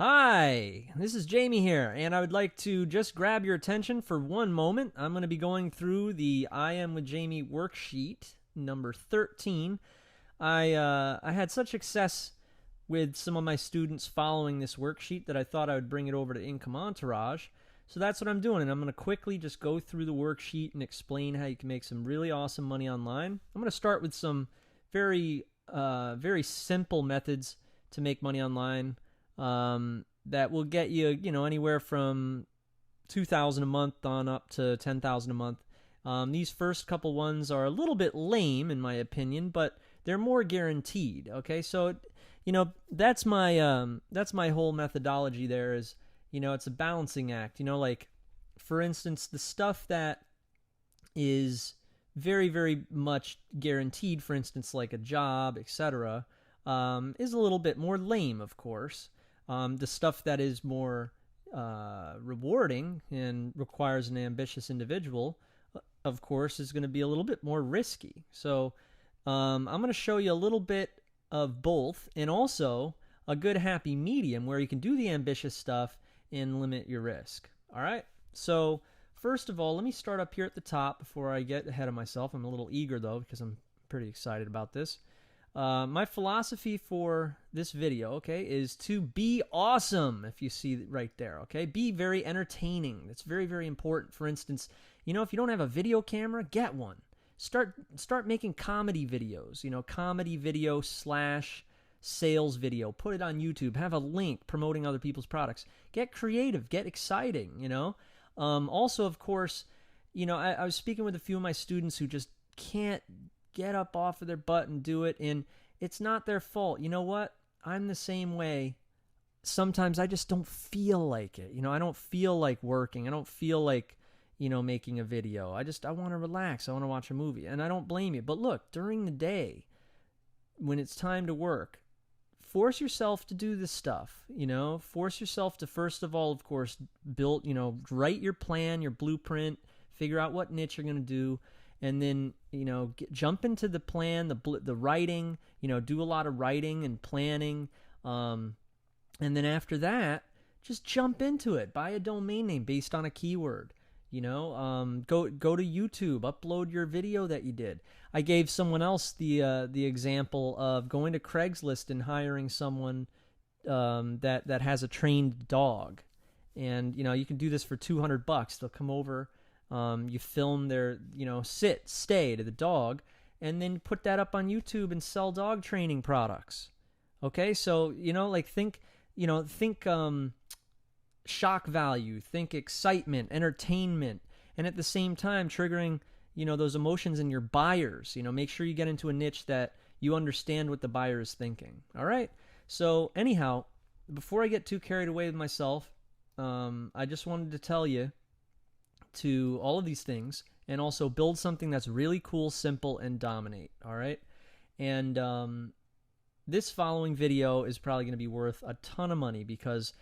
Hi, this is Jamie here, and I would like to just grab your attention for one moment. I'm going to be going through the I Am with Jamie worksheet number 13. I had such success with some of my students following this worksheet that I thought I would bring it over to Income Entourage. So that's what I'm doing, and I'm going to quickly just go through the worksheet and explain how you can make some really awesome money online. I'm going to start with some very simple methods to make money online. That will get you, anywhere from 2,000 a month on up to 10,000 a month. These first couple ones are a little bit lame in my opinion, but they're more guaranteed. Okay, so that's my whole methodology. There is, it's a balancing act. Like for instance, the stuff that is very much guaranteed, for instance, like a job, etc., is a little bit more lame, of course. The stuff that is more rewarding and requires an ambitious individual, of course, is going to be a little bit more risky. So I'm going to show you a little bit of both, and also a good happy medium where you can do the ambitious stuff and limit your risk. All right? So first of all, let me start up here at the top before I get ahead of myself. I'm a little eager, though, because I'm pretty excited about this. My philosophy for this video, okay, is to be awesome, if you see right there, okay? Be very entertaining. That's very important. For instance, if you don't have a video camera, get one. Start making comedy videos, comedy video / sales video. Put it on YouTube. Have a link promoting other people's products. Get creative. Get exciting, Also, of course, I was speaking with a few of my students who just can't get up off of their butt and do it, and it's not their fault. You know what? I'm the same way. Sometimes I just don't feel like it. I don't feel like working. I don't feel like, making a video. I want to relax. I want to watch a movie, and I don't blame you. But look, during the day, when it's time to work, force yourself to do this stuff. Force yourself to, first of all, of course, build, write your plan, your blueprint, figure out what niche you're going to do. And then, jump into the plan, the writing, do a lot of writing and planning. And then after that, just jump into it. Buy a domain name based on a keyword. Go to YouTube, upload your video that you did. I gave someone else the example of going to Craigslist and hiring someone that has a trained dog. And, you can do this for $200. They'll come over. You film their, stay to the dog, and then put that up on YouTube and sell dog training products. Okay, so think shock value, think excitement, entertainment, and at the same time triggering those emotions in your buyers. Make sure you get into a niche that you understand what the buyer is thinking. All right. So anyhow, before I get too carried away with myself, I just wanted to tell you to all of these things, and also build something that's really cool, simple, and dominate. All right. And this following video is probably going to be worth a ton of money, because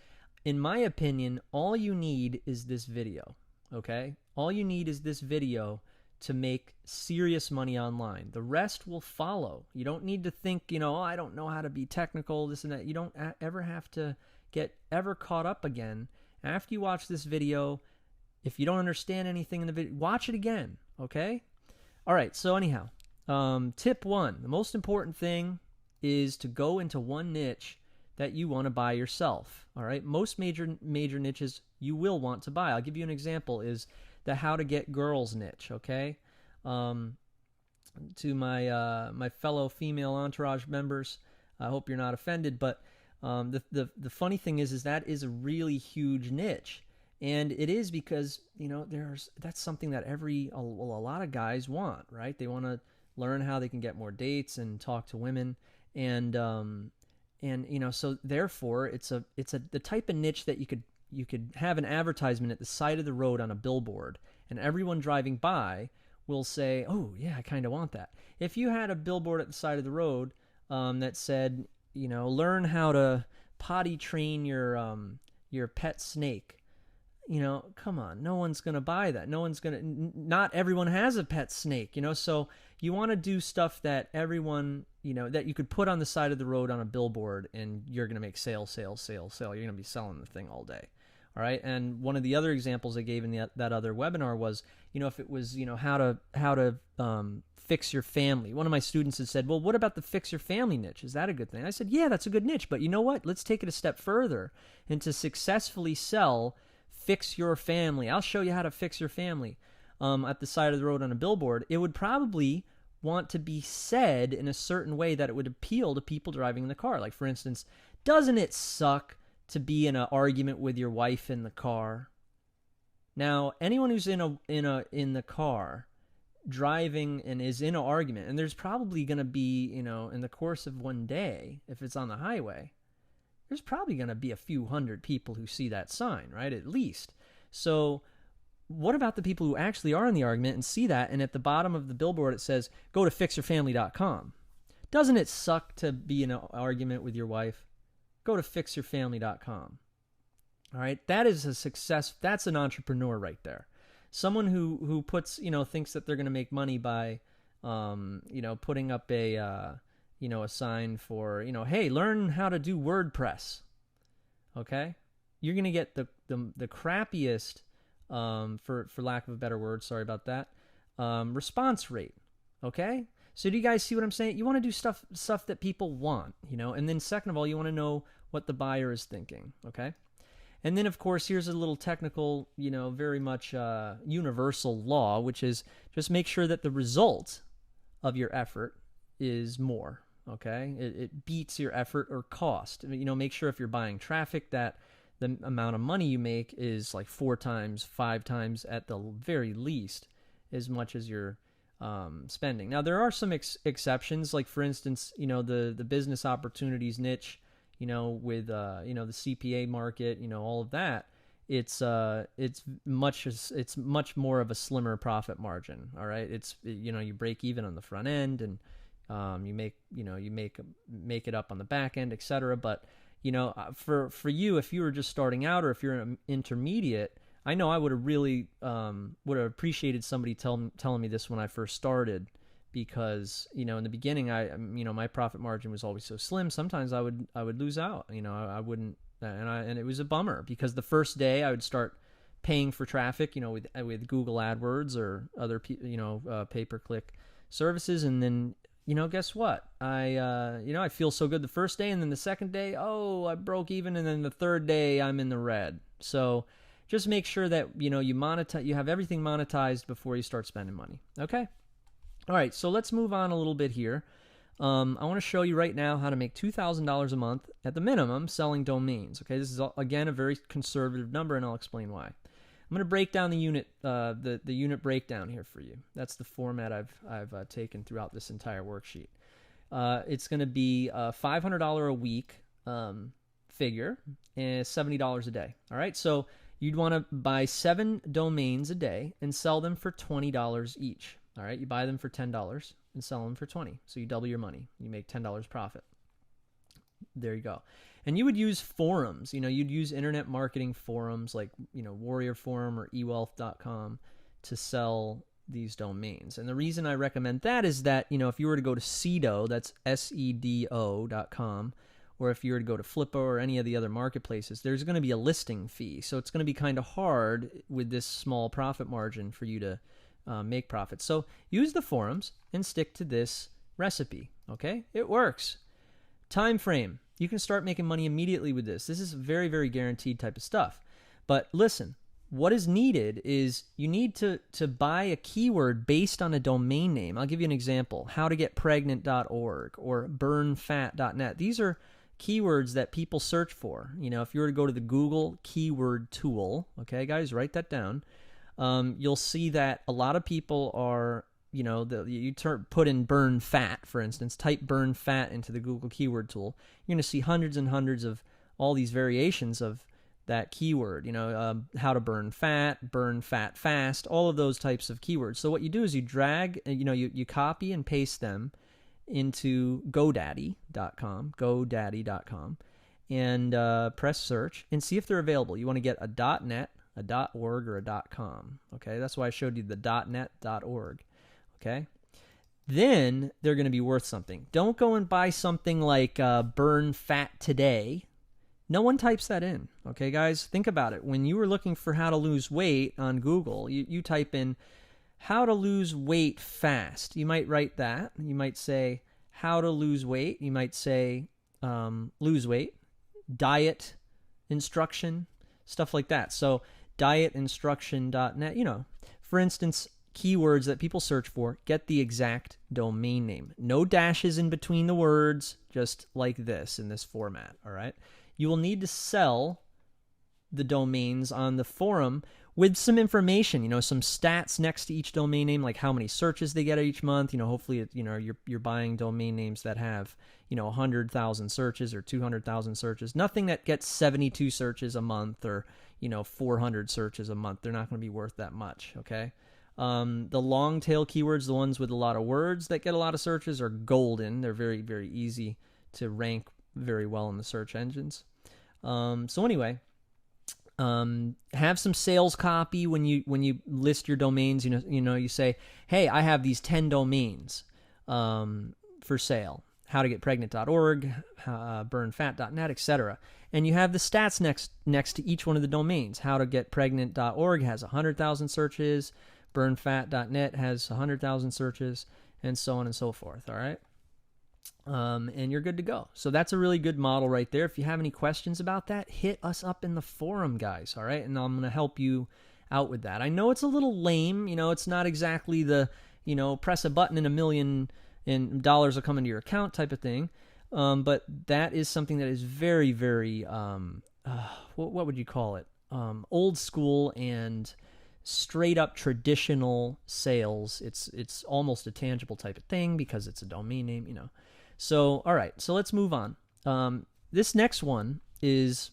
in my opinion, all you need is this video. Okay. All you need is this video to make serious money online. The rest will follow. You don't need to think, I don't know how to be technical, this and that. You don't ever have to get ever caught up again. After you watch this video, if you don't understand anything in the video, watch it again, okay? All right, so anyhow, tip 1, the most important thing is to go into one niche that you want to buy yourself, all right? Most major niches you will want to buy. I'll give you an example, is the how to get girls niche, okay? To my fellow female entourage members, I hope you're not offended, but the funny thing is that is a really huge niche. And it is because, that's something that a lot of guys want, right? They want to learn how they can get more dates and talk to women. And so therefore it's the type of niche that you could have an advertisement at the side of the road on a billboard, and everyone driving by will say, oh yeah, I kind of want that. If you had a billboard at the side of the road, that said, learn how to potty train your pet snake, come on, no one's going to buy that. Not everyone has a pet snake, so you want to do stuff that everyone that you could put on the side of the road on a billboard, and you're going to make sale, sale, sale, sale. You're going to be selling the thing all day. All right. And one of the other examples I gave in that other webinar was, if it was, how to fix your family. One of my students had said, well, what about the fix your family niche? Is that a good thing? I said, yeah, that's a good niche. But you know what? Let's take it a step further. And to successfully sell fix your family, I'll show you how to fix your family at the side of the road on a billboard. It would probably want to be said in a certain way that it would appeal to people driving in the car. Like, for instance, doesn't it suck to be in an argument with your wife in the car? Now, anyone who's in the car driving and is in an argument, and there's probably going to be, in the course of one day, if it's on the highway, there's probably going to be a few hundred people who see that sign, right? At least. So what about the people who actually are in the argument and see that, and at the bottom of the billboard it says, go to fixyourfamily.com. Doesn't it suck to be in an argument with your wife? Go to fixyourfamily.com. All right, that is a success. That's an entrepreneur right there. Someone who puts, thinks that they're going to make money by, putting up a sign for, hey, learn how to do WordPress. Okay, you're going to get the crappiest, for lack of a better word, sorry about that, response rate. Okay, so do you guys see what I'm saying? You want to do stuff that people want, and then second of all, you want to know what the buyer is thinking. Okay. And then, of course, here's a little technical, very much universal law, which is just make sure that the result of your effort is more, okay? It beats your effort or cost. Make sure if you're buying traffic that the amount of money you make is like 4 times, 5 times at the very least as much as you're spending. Now, there are some exceptions, like, for instance, the business opportunities niche, with the CPA market, all of that, it's much more of a slimmer profit margin. All right, you break even on the front end, and you make it up on the back end, etc. But for you, if you were just starting out, or if you're an intermediate, I know I would have really would have appreciated somebody telling me this when I first started. Because in the beginning, my profit margin was always so slim. Sometimes I would lose out. I wouldn't, and it was a bummer, because the first day I would start paying for traffic, with Google AdWords or other pay-per-click services, and then guess what? I feel so good the first day, and then the second day, I broke even, and then the third day I'm in the red. So just make sure that you have everything monetized before you start spending money. Okay. All right, so let's move on a little bit here. I want to show you right now how to make $2,000 a month at the minimum selling domains. Okay, this is again a very conservative number, and I'll explain why. I'm going to break down the unit, the unit breakdown here for you. That's the format I've taken throughout this entire worksheet. It's going to be a $500 a week figure and $70 a day. All right, so you'd want to buy 7 domains a day and sell them for $20 each. All right, you buy them for $10 and sell them for $20. So you double your money. You make $10 profit. There you go. And you would use forums. You'd use internet marketing forums like, Warrior Forum or ewealth.com to sell these domains. And the reason I recommend that is that, if you were to go to Sedo, that's SEDO.com, or if you were to go to Flippo or any of the other marketplaces, there's going to be a listing fee. So it's going to be kind of hard with this small profit margin for you to make profits. So use the forums and stick to this recipe. Okay, it works. Time frame. You can start making money immediately with this. This is very, very guaranteed type of stuff. But listen, what is needed is you need to buy a keyword based on a domain name. I'll give you an example: howtogetpregnant.org or burnfat.net. These are keywords that people search for. If you were to go to the Google keyword tool, okay, guys, write that down. You'll see that a lot of people are, put in burn fat, for instance, type burn fat into the Google keyword tool. You're going to see hundreds and hundreds of all these variations of that keyword, how to burn fat fast, all of those types of keywords. So what you do is you drag, you copy and paste them into GoDaddy.com, and press search and see if they're available. You want to get a .net, a .org, or a .com. Okay, that's why I showed you the .net, .org. Okay, then they're going to be worth something. Don't go and buy something like burn fat today. No one types that in. Okay, guys, think about it. When you were looking for how to lose weight on Google, you type in how to lose weight fast. You might write that. You might say how to lose weight. You might say lose weight, diet instruction, stuff like that. So dietinstruction.net, for instance, keywords that people search for, get the exact domain name. No dashes in between the words, just like this in this format, all right? You will need to sell the domains on the forum with some information, some stats next to each domain name, like how many searches they get each month. Hopefully, you're buying domain names that have, 100,000 searches or 200,000 searches. Nothing that gets 72 searches a month or, 400 searches a month. They're not going to be worth that much, okay? The long tail keywords, the ones with a lot of words that get a lot of searches, are golden. They're very, very easy to rank very well in the search engines. So anyway, have some sales copy when you list your domains. You say, hey, I have these 10 domains for sale. howtogetpregnant.org, burnfat.net, etc. And you have the stats next to each one of the domains. howtogetpregnant.org has 100,000 searches. burnfat.net has 100,000 searches, and so on and so forth, all right? And you're good to go. So that's a really good model right there. If you have any questions about that, hit us up in the forum, guys, all right? And I'm going to help you out with that. I know it's a little lame. It's not exactly the, press a button and $1 million and dollars will come into your account type of thing. But that is something that is very, very, what would you call it? Old school and straight up traditional sales. It's almost a tangible type of thing because it's a domain name, So, all right, so let's move on. This next one is,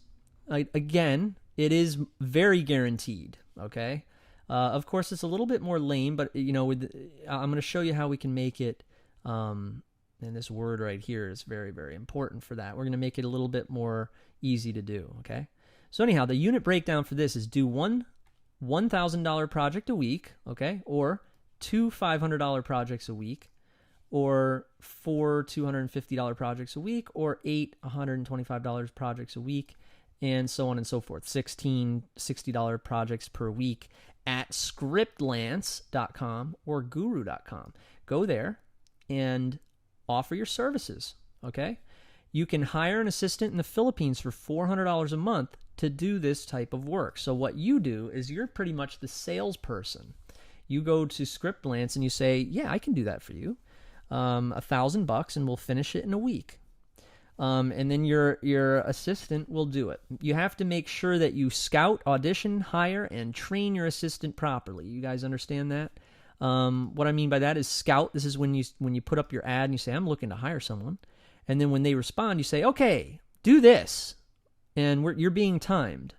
again, it is very guaranteed, okay? Of course, it's a little bit more lame, but, I'm going to show you how we can make it, and this word right here is very, very important for that. We're going to make it a little bit more easy to do, okay? So anyhow, the unit breakdown for this is do one $1,000 project a week, okay, or 2 $500 projects a week, or 4 $250 projects a week, or 8 $125 projects a week, and so on and so forth. 16 $60 projects per week at scriptlance.com or guru.com. Go there and offer your services, okay? You can hire an assistant in the Philippines for $400 a month to do this type of work. So what you do is you're pretty much the salesperson. You go to Scriptlance and you say, yeah, I can do that for you. $1,000 and we'll finish it in a week. And then your assistant will do it. You have to make sure that you scout, audition, hire, and train your assistant properly. You guys understand that? What I mean by that is scout. This is when you put up your ad and you say, I'm looking to hire someone. And then when they respond, you say, okay, do this. And you're being timed.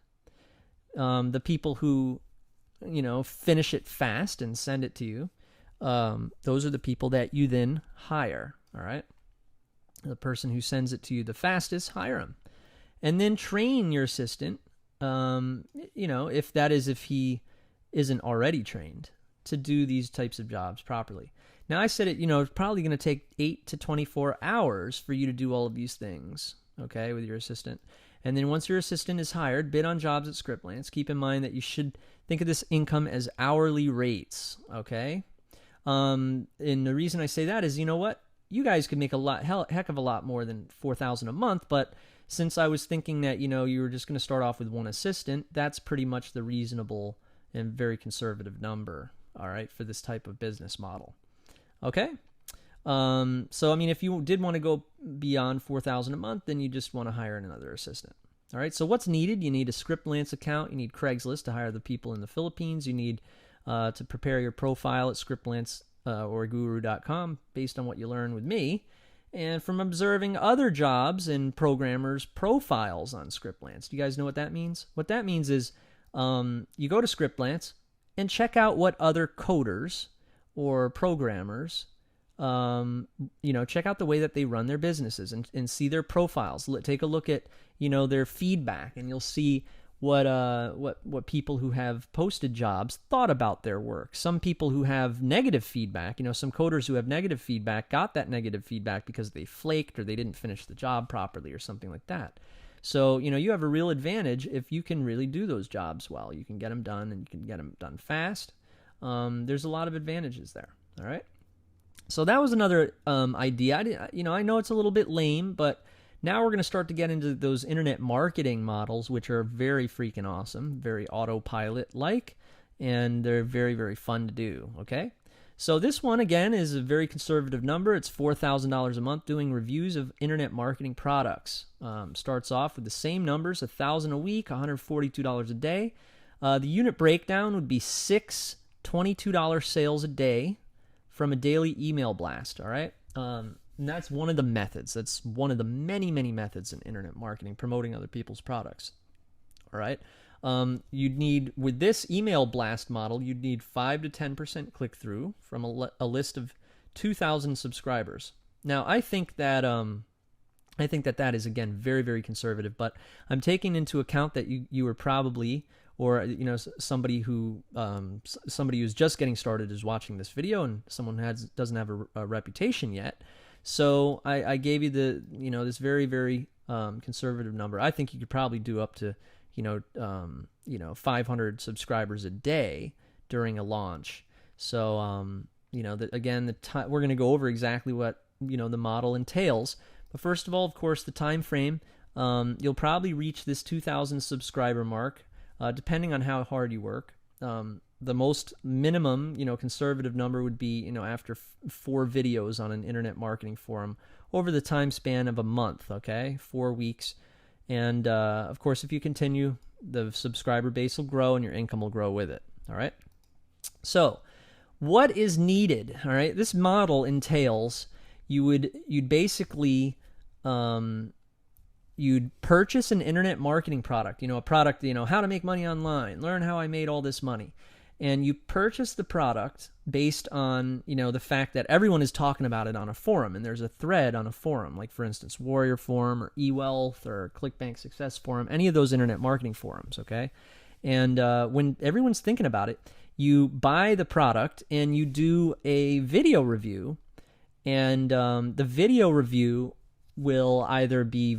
The people who, finish it fast and send it to you, those are the people that you then hire, all right? The person who sends it to you the fastest, hire him. And then train your assistant, if he isn't already trained, to do these types of jobs properly. Now, I said it's probably going to take 8 to 24 hours for you to do all of these things, okay, with your assistant. And then once your assistant is hired, bid on jobs at Scriptlance. Keep in mind that you should think of this income as hourly rates, okay? And the reason I say that is, you guys could make heck of a lot more than $4,000 a month, but since I was thinking that, you were just going to start off with one assistant, that's pretty much the reasonable and very conservative number, all right, for this type of business model. Okay? So, if you did want to go beyond $4,000 a month, then you just want to hire another assistant. All right, so what's needed? You need a Scriptlance account. You need Craigslist to hire the people in the Philippines. You need to prepare your profile at Scriptlance or guru.com based on what you learn with me, and from observing other jobs and programmers' profiles on Scriptlance. Do you guys know what that means? What that means is you go to Scriptlance and check out what other coders or programmers, check out the way that they run their businesses and see their profiles. Take a look at, their feedback, and you'll see what people who have posted jobs thought about their work. Some people who have negative feedback, some coders who have negative feedback got that negative feedback because they flaked or they didn't finish the job properly or something like that. So, you have a real advantage if you can really do those jobs well. You can get them done, and you can get them done fast. There's a lot of advantages there. All right. So that was another idea. I know it's a little bit lame, but now we're going to start to get into those internet marketing models, which are very freaking awesome, very autopilot-like, and they're very, very fun to do. Okay. So this one, again, is a very conservative number. It's $4,000 a month doing reviews of internet marketing products. Starts off with the same numbers, $1,000 a week, $142 a day. The unit breakdown would be 6 $22 sales a day from a daily email blast, all right? And that's one of the methods. That's one of the many, many methods in internet marketing, promoting other people's products, all right? You'd need, with this email blast model, you'd need 5 to 10% click-through from a list of 2,000 subscribers. Now, I think that that is, again, very, very conservative, but I'm taking into account that you are probably, or somebody who's just getting started is watching this video, and someone doesn't have a reputation yet. So I gave you this very, very conservative number. I think you could probably do up to 500 subscribers a day during a launch. So, we're going to go over exactly what, the model entails. But first of all, of course, the time frame, you'll probably reach this 2,000 subscriber mark, depending on how hard you work. The most minimum, conservative number would be, after 4 videos on an internet marketing forum over the time span of a month, okay? 4 weeks. And, of course, if you continue, the subscriber base will grow and your income will grow with it, all right? So what is needed, all right? This model entails you'd basically, you'd purchase an internet marketing product, a product, how to make money online, learn how I made all this money. And you purchase the product based on, the fact that everyone is talking about it on a forum, and there's a thread on a forum, like, for instance, Warrior Forum or eWealth or ClickBank Success Forum, any of those internet marketing forums, okay? And when everyone's thinking about it, you buy the product and you do a video review, and the video review will either be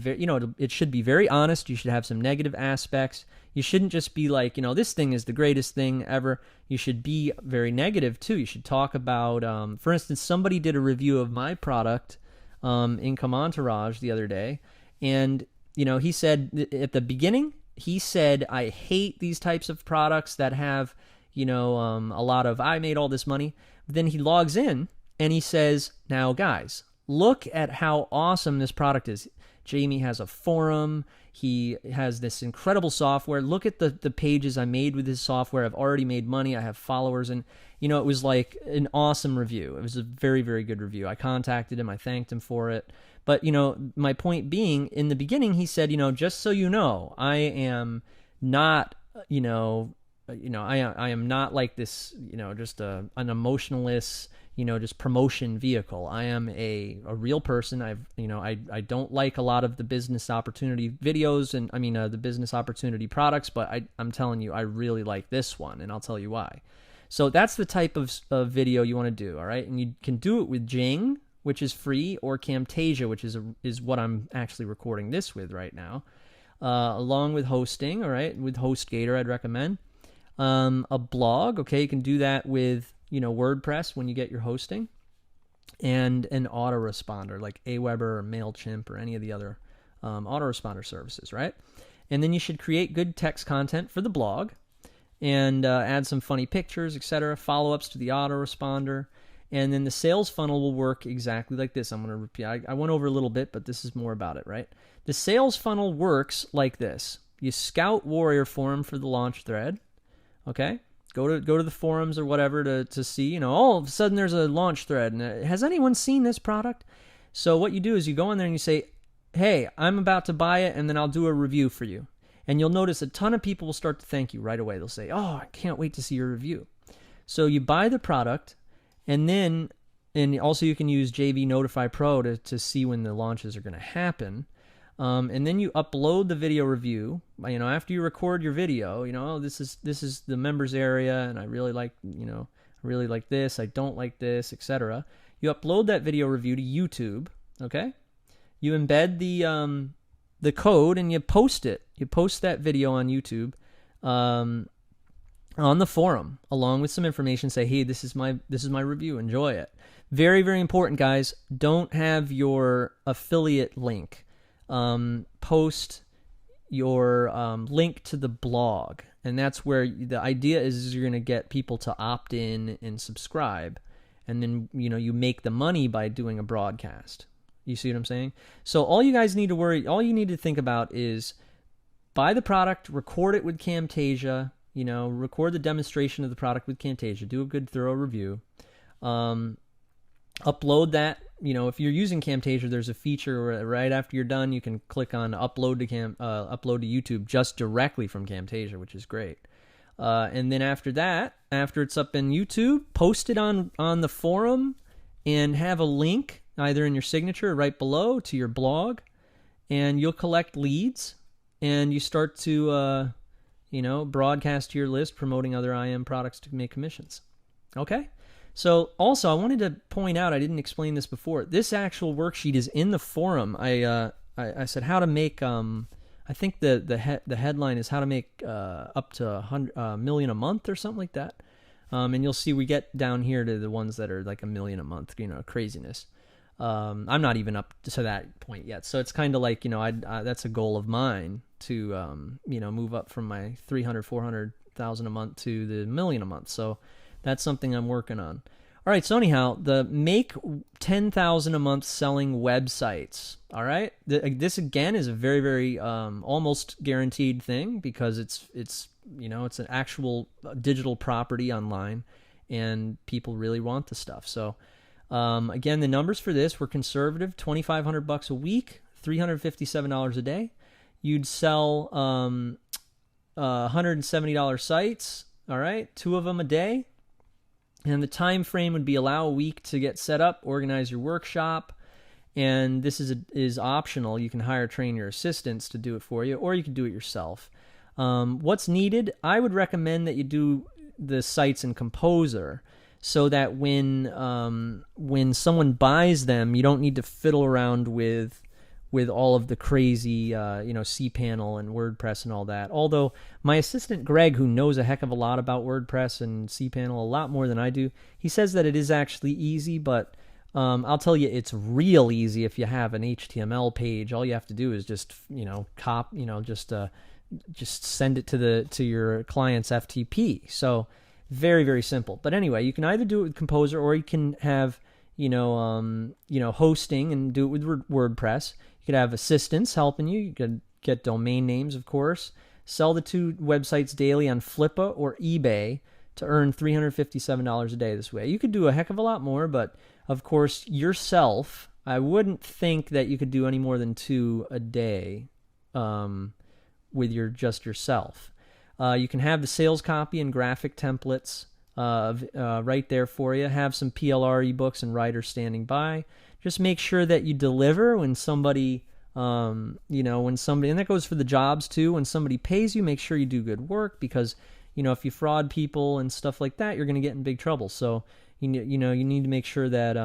it should be very honest. You should have some negative aspects. You shouldn't just be like, this thing is the greatest thing ever. You should be very negative too. You should talk about, for instance, somebody did a review of my product, Income Entourage, the other day, and he said at the beginning, he said, I hate these types of products that have a lot of I made all this money. But then he logs in and he says, now guys, look at how awesome this product is. Jamie has a forum. He has this incredible software. Look at the pages I made with his software. I've already made money. I have followers. And, it was like an awesome review. It was a very, very good review. I contacted him. I thanked him for it. But, my point being, in the beginning, he said, just so you know, I am not, I am not like this, just an emotionless, just promotion vehicle. I am a real person. I don't like a lot of the business opportunity videos and the business opportunity products, but I'm telling you, I really like this one, and I'll tell you why. So that's the type of video you want to do, all right? And you can do it with Jing, which is free, or Camtasia, which is what I'm actually recording this with right now, along with hosting, all right? With HostGator, I'd recommend. A blog, okay? You can do that with WordPress when you get your hosting, and an autoresponder like Aweber or MailChimp or any of the other autoresponder services, right? And then you should create good text content for the blog and add some funny pictures, etc., follow-ups to the autoresponder, and then the sales funnel will work exactly like this. I'm going to repeat. I went over a little bit, but this is more about it, right? The sales funnel works like this. You scout Warrior Forum for the launch thread, okay? Go to the forums or whatever to see, all of a sudden there's a launch thread. And has anyone seen this product? So what you do is you go in there and you say, hey, I'm about to buy it, and then I'll do a review for you. And you'll notice a ton of people will start to thank you right away. They'll say, oh, I can't wait to see your review. So you buy the product, and also you can use JV Notify Pro to see when the launches are going to happen. And then you upload the video review. After you record your video, oh, this is the members area, and I really like this, I don't like this, etc. You upload that video review to YouTube. Okay, you embed the code and you post it. You post that video on YouTube, on the forum, along with some information. Say, hey, this is my review. Enjoy it. Very, very important, guys. Don't have your affiliate link. Post your link to the blog, and that's where the idea is you're going to get people to opt in and subscribe, and then you make the money by doing a broadcast. You see what I'm saying? So all you need to think about is buy the product, record it with Camtasia, record the demonstration of the product with Camtasia, do a good thorough review, upload that. If you're using Camtasia, there's a feature where right after you're done, you can click on upload to YouTube just directly from Camtasia, which is great. And then after that, after it's up in YouTube, post it on the forum and have a link either in your signature or right below to your blog, and you'll collect leads and you start to broadcast to your list, promoting other IM products to make commissions. Okay? So also, I wanted to point out, I didn't explain this before. This actual worksheet is in the forum. I said how to make. I think the headline is how to make up to $100 million a month or something like that. And you'll see we get down here to the ones that are like $1 million a month. Craziness. I'm not even up to that point yet. So it's kind of like that's a goal of mine to move up from my 300,000-400,000 a month to the $1 million a month. So that's something I'm working on. All right, so anyhow, the make $10,000 a month selling websites. All right, this again is a very, very almost guaranteed thing because it's an actual digital property online, and people really want the stuff. So again, the numbers for this were conservative: $2,500 a week, $357 a day. You'd sell $170 sites. All right, 2 of them a day. And the time frame would be allow a week to get set up, organize your workshop, and this is optional. You can train your assistants to do it for you, or you can do it yourself. What's needed? I would recommend that you do the sites in Composer, so that when someone buys them, you don't need to fiddle around with all of the crazy, cPanel and WordPress and all that. Although my assistant Greg, who knows a heck of a lot about WordPress and cPanel, a lot more than I do, he says that it is actually easy, but I'll tell you, it's real easy if you have an HTML page. All you have to do is just, just send it to your client's FTP. So very, very simple. But anyway, you can either do it with Composer, or you can have hosting and do it with WordPress. You could have assistants helping you. You could get domain names, of course. Sell the 2 websites daily on Flippa or eBay to earn $357 a day this way. You could do a heck of a lot more, but of course, yourself, I wouldn't think that you could do any more than 2 a day with yourself. You can have the sales copy and graphic templates right there for you. Have some PLR ebooks and writers standing by. Just make sure that you deliver when somebody, and that goes for the jobs too. When somebody pays you, make sure you do good work, because, if you fraud people and stuff like that, you're going to get in big trouble. So, you need to make sure that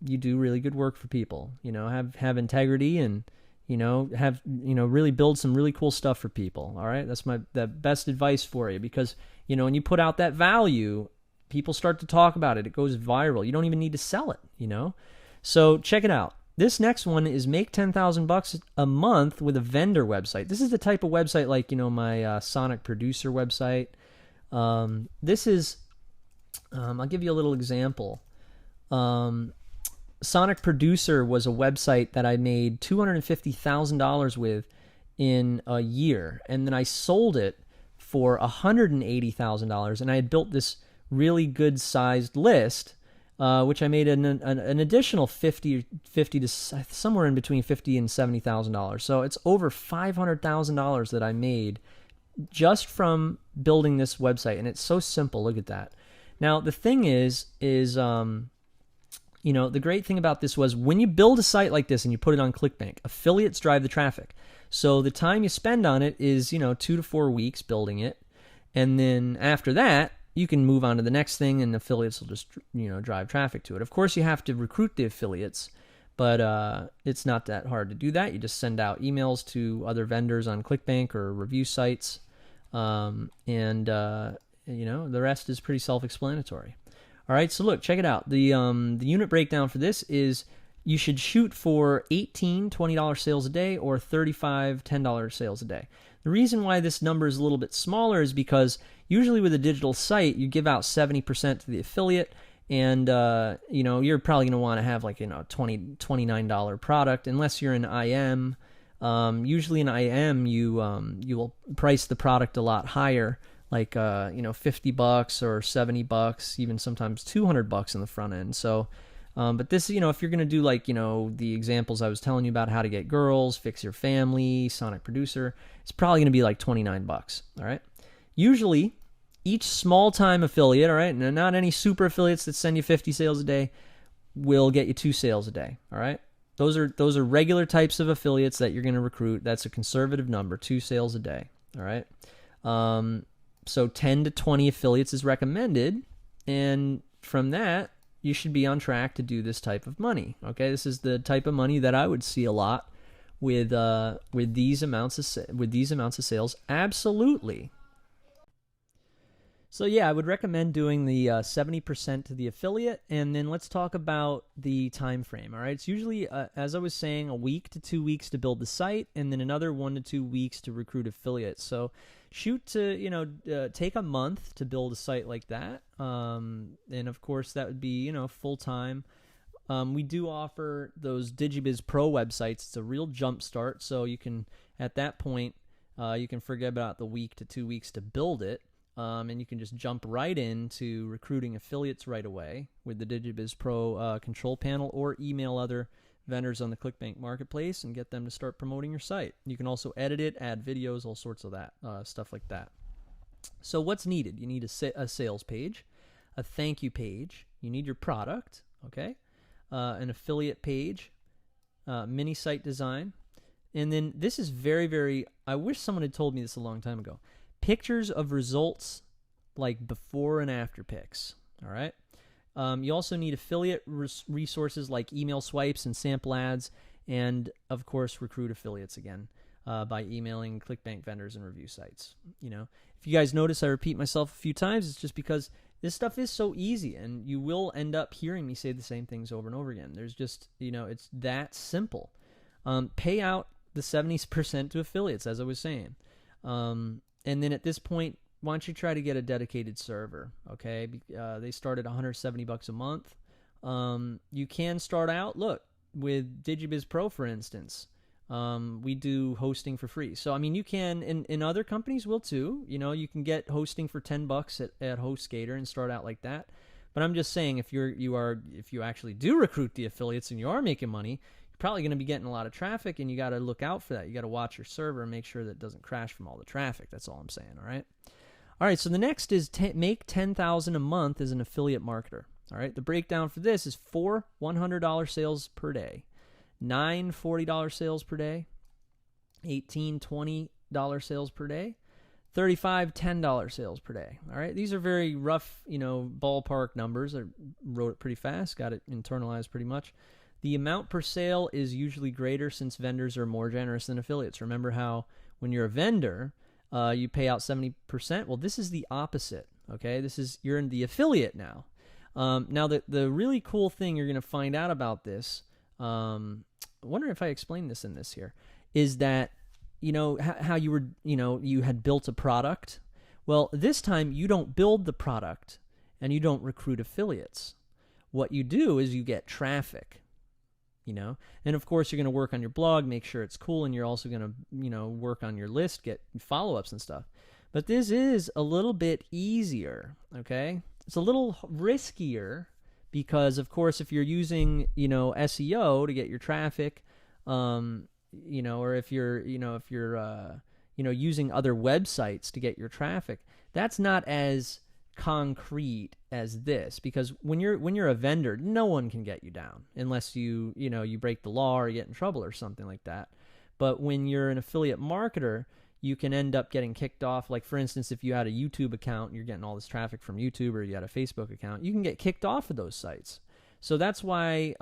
you do really good work for people. Have integrity and, really build some really cool stuff for people. All right, that's the best advice for you, because when you put out that value, people start to talk about it. It goes viral. You don't even need to sell it. So check it out. This next one is make $10,000 a month with a vendor website. This is the type of website like my Sonic Producer website. This is I'll give you a little example. Sonic Producer was a website that I made $250,000 with in a year, and then I sold it for $180,000, and I had built this really good sized list, which I made an additional $50 to somewhere in between $50,000 and $70,000. So it's over $500,000 that I made just from building this website, and it's so simple. Look at that. Now the thing is the great thing about this was when you build a site like this and you put it on ClickBank, affiliates drive the traffic. So the time you spend on it is, 2 to 4 weeks building it. And then after that, you can move on to the next thing and affiliates will just, drive traffic to it. Of course, you have to recruit the affiliates, but it's not that hard to do that. You just send out emails to other vendors on ClickBank or review sites. The rest is pretty self-explanatory. All right, so look, check it out. The unit breakdown for this is you should shoot for 18 $20 sales a day or 35 $10 sales a day. The reason why this number is a little bit smaller is because usually with a digital site, you give out 70% to the affiliate, and you're probably going to want to have like $29 product unless you're in IM. Usually in IM, you will price the product a lot higher, like $50 or $70, even sometimes $200 in the front end. So, but this, if you're gonna do like the examples I was telling you about, how to get girls, fix your family, Sonic Producer, it's probably gonna be like $29. All right. Usually, each small time affiliate, all right, and not any super affiliates that send you 50 sales a day, will get you 2 sales a day. All right. Those are regular types of affiliates that you're going to recruit. That's a conservative number, 2 sales a day. All right. So 10 to 20 affiliates is recommended, and from that you should be on track to do this type of money. Okay, this is the type of money that I would see a lot with these amounts of sales. Absolutely. So yeah, I would recommend doing the 70% to the affiliate, and then let's talk about the time frame. All right, it's usually, as I was saying, a week to 2 weeks to build the site, and then another 1 to 2 weeks to recruit affiliates. So shoot to take a month to build a site like that, and of course that would be full time. We do offer those DigiBiz Pro websites. It's a real jump start, so you can at that point you can forget about the week to 2 weeks to build it. And you can just jump right into recruiting affiliates right away with the DigiBiz Pro control panel, or email other vendors on the ClickBank marketplace and get them to start promoting your site. You can also edit it, add videos, all sorts of that stuff like that. So what's needed? You need a sales page, a thank you page. You need your product, okay? An affiliate page, mini site design, and then this is very, very. I wish someone had told me this a long time ago. Pictures of results, like before and after pics. All right. You also need affiliate resources like email swipes and sample ads, and of course recruit affiliates again by emailing ClickBank vendors and review sites. If you guys notice I repeat myself a few times, it's just because this stuff is so easy, and you will end up hearing me say the same things over and over again. There's just it's that simple. Pay out the 70% to affiliates, as I was saying. And then at this point, why don't you try to get a dedicated server, okay? They start at $170 a month. You can start out, look, with DigiBiz Pro, for instance. We do hosting for free. So, I mean, you can, and other companies will too. You can get hosting for $10 at HostGator and start out like that. But I'm just saying, if you actually do recruit the affiliates and you are making money, you're probably going to be getting a lot of traffic, and you got to look out for that. You got to watch your server and make sure that it doesn't crash from all the traffic. That's all I'm saying. All right. So the next is make $10,000 a month as an affiliate marketer. All right. The breakdown for this is 4 $100 sales per day, 9 $40 sales per day, 18 $20 sales per day, 35 $10 sales per day. All right. These are very rough, ballpark numbers. I wrote it pretty fast, got it internalized pretty much. The amount per sale is usually greater since vendors are more generous than affiliates. Remember how when you're a vendor, you pay out 70%? Well, this is the opposite, okay? You're in the affiliate now. Now, the really cool thing you're going to find out about this, I wonder if I explained this in this here, is that, how you were, you had built a product. Well, this time you don't build the product and you don't recruit affiliates. What you do is you get traffic. And of course you're going to work on your blog, make sure it's cool, and you're also going to, work on your list, get follow-ups and stuff. But this is a little bit easier, okay? It's a little riskier because, of course, if you're using, SEO to get your traffic, or if you're using other websites to get your traffic, that's not as concrete as this, because when you're a vendor, no one can get you down unless you break the law or you get in trouble or something like that. But when you're an affiliate marketer, you can end up getting kicked off. Like, for instance, if you had a YouTube account and you're getting all this traffic from YouTube, or you had a Facebook account, you can get kicked off of those sites. So that's why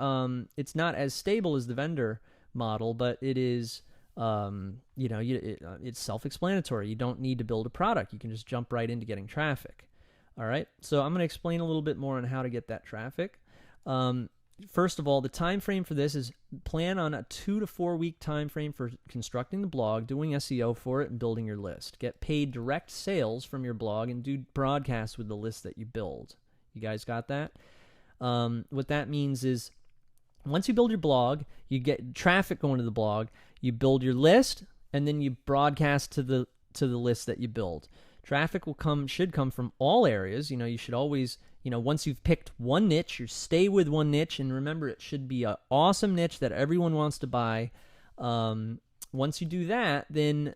it's not as stable as the vendor model, but it is, it's self-explanatory. You don't need to build a product. You can just jump right into getting traffic. All right, so I'm going to explain a little bit more on how to get that traffic. First of all, the time frame for this is plan on a 2 to 4 week time frame for constructing the blog, doing SEO for it, and building your list. Get paid direct sales from your blog and do broadcasts with the list that you build. You guys got that? What that means is once you build your blog, you get traffic going to the blog, you build your list, and then you broadcast to the list that you build. Traffic should come from all areas. You should always, once you've picked one niche, you stay with one niche, and remember, it should be an awesome niche that everyone wants to buy. Once you do that, then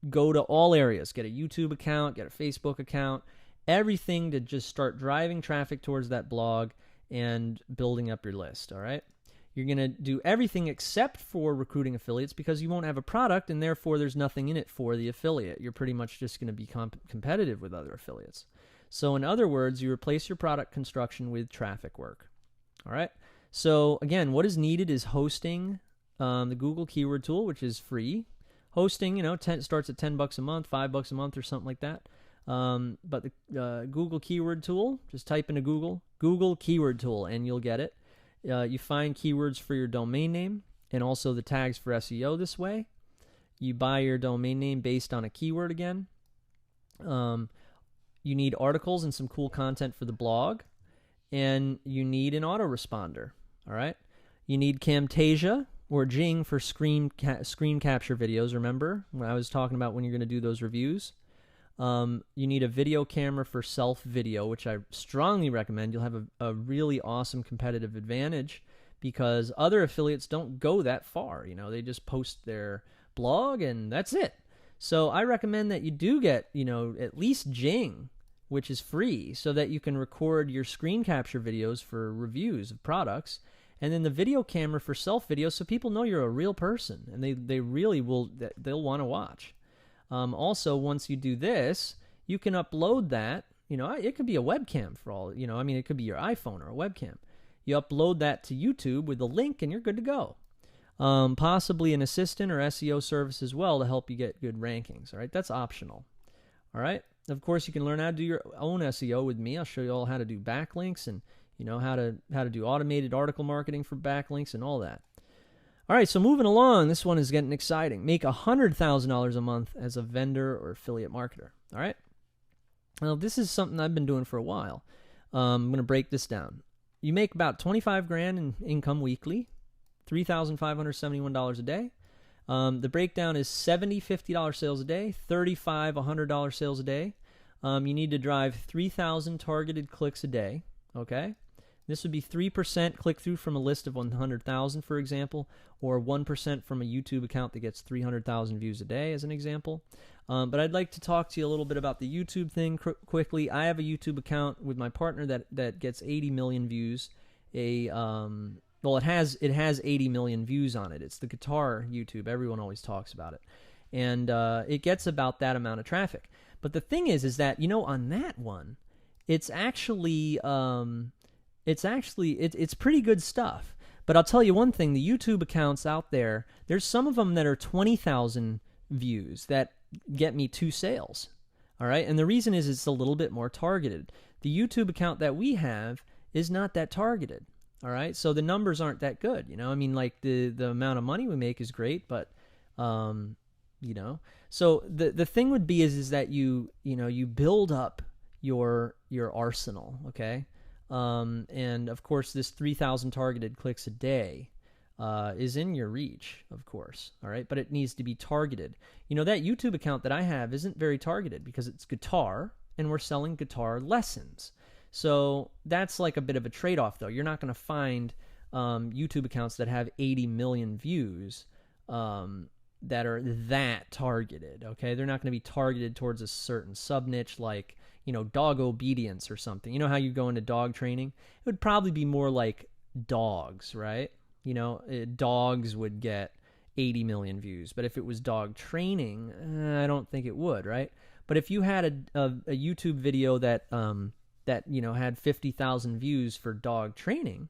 go to all areas. Get a YouTube account, get a Facebook account, everything to just start driving traffic towards that blog and building up your list, all right? You're going to do everything except for recruiting affiliates, because you won't have a product, and therefore there's nothing in it for the affiliate. You're pretty much just going to be competitive with other affiliates. So in other words, you replace your product construction with traffic work. All right? So again, what is needed is hosting, the Google Keyword Tool, which is free. Hosting, starts at $10 a month, $5 a month, or something like that. But the Google Keyword Tool, just type into Google Keyword Tool, and you'll get it. You find keywords for your domain name and also the tags for SEO this way. You buy your domain name based on a keyword again. You need articles and some cool content for the blog. And you need an autoresponder. All right. You need Camtasia or Jing for screen capture videos. Remember when I was talking about when you're going to do those reviews? You need a video camera for self-video, which I strongly recommend. You'll have a really awesome competitive advantage because other affiliates don't go that far. They just post their blog and that's it. So I recommend that you do get, at least Jing, which is free, so that you can record your screen capture videos for reviews of products, and then the video camera for self-video so people know you're a real person and they really will, they'll want to watch. Also, once you do this, you can upload that. It could be a webcam for all, it could be your iPhone or a webcam. You upload that to YouTube with a link and you're good to go. Possibly an assistant or SEO service as well to help you get good rankings. All right, that's optional. All right, of course, you can learn how to do your own SEO with me. I'll show you all how to do backlinks and, how to do automated article marketing for backlinks and all that. All right, so moving along, this one is getting exciting. Make $100,000 a month as a vendor or affiliate marketer. All right. Well, this is something I've been doing for a while. I'm going to break this down. You make about $25,000 in income weekly, $3,571 a day. The breakdown is $70 $50 sales a day, $35 $100 sales a day. You need to drive 3,000 targeted clicks a day. Okay. This would be 3% click-through from a list of 100,000, for example, or 1% from a YouTube account that gets 300,000 views a day, as an example. But I'd like to talk to you a little bit about the YouTube thing quickly. I have a YouTube account with my partner that gets 80 million views. It has 80 million views on it. It's the guitar YouTube. Everyone always talks about it. And it gets about that amount of traffic. But the thing is that, on that one, it's actually... It's pretty good stuff. But I'll tell you one thing, the YouTube accounts out there, there's some of them that are 20,000 views that get me 2 sales. All right? And the reason is it's a little bit more targeted. The YouTube account that we have is not that targeted. All right? So the numbers aren't that good, like the amount of money we make is great, but so the thing would be is that you build up your arsenal, okay? And of course, this 3,000 targeted clicks a day is in your reach, of course. All right, but it needs to be targeted. That YouTube account that I have isn't very targeted because it's guitar, and we're selling guitar lessons. So that's like a bit of a trade-off, though. You're not going to find YouTube accounts that have 80 million views that targeted. Okay, they're not going to be targeted towards a certain sub niche like, dog obedience or something. You know how you go into dog training? It would probably be more like dogs, right? Dogs would get 80 million views, but if it was dog training, I don't think it would, right? But if you had a YouTube video that had 50,000 views for dog training,